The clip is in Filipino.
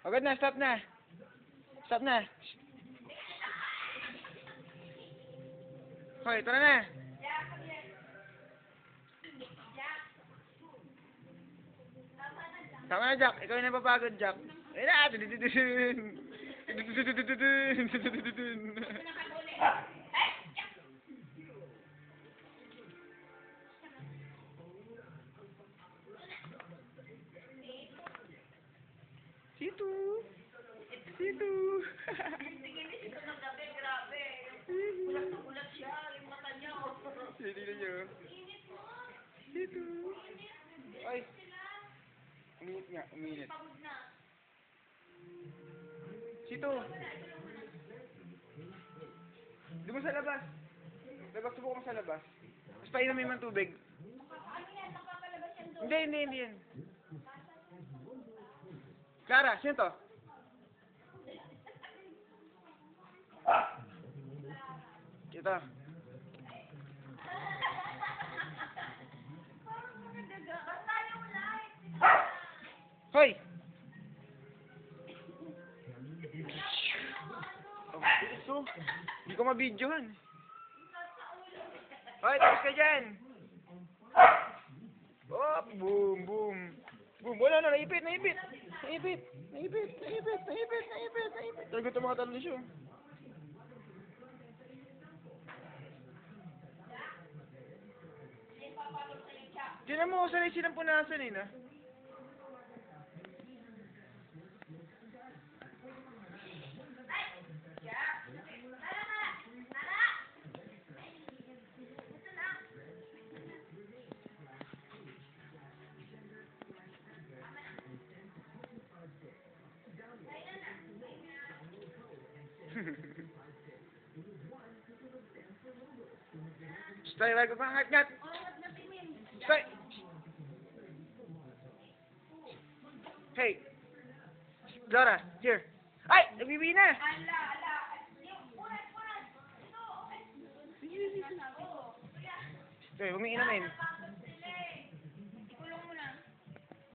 Agad na, stop na. Stop na. Hoy, tara na. Tama na, Jack. Ikaw yung napapagod, Jack. Ayun na! Situ! Situ! Tingin-tingin ko ng gabi, grabe. Ulat na ulat siya, yung mata niya. Tingnan niyo. Situ! Ay! Uminit nga, uminit. Situ! Doon mo sa labas. Labas, subukan mo sa labas. Mas painumin mo ng tubig. Hindi yan. Clara, sino to? Ito. Hoy! So, hindi ko mabidyohan. Hoy, tapos ka dyan! Oh, boom, boom. Boom, wala na, naipit. Talaga ito mga talon siya. Tinan mo, sanay silang punasan eh, na. Stay, wag ka pang ngat. Stay. Hey. Dora, here. Ay, nabibi na. Stay, huwag may inamin.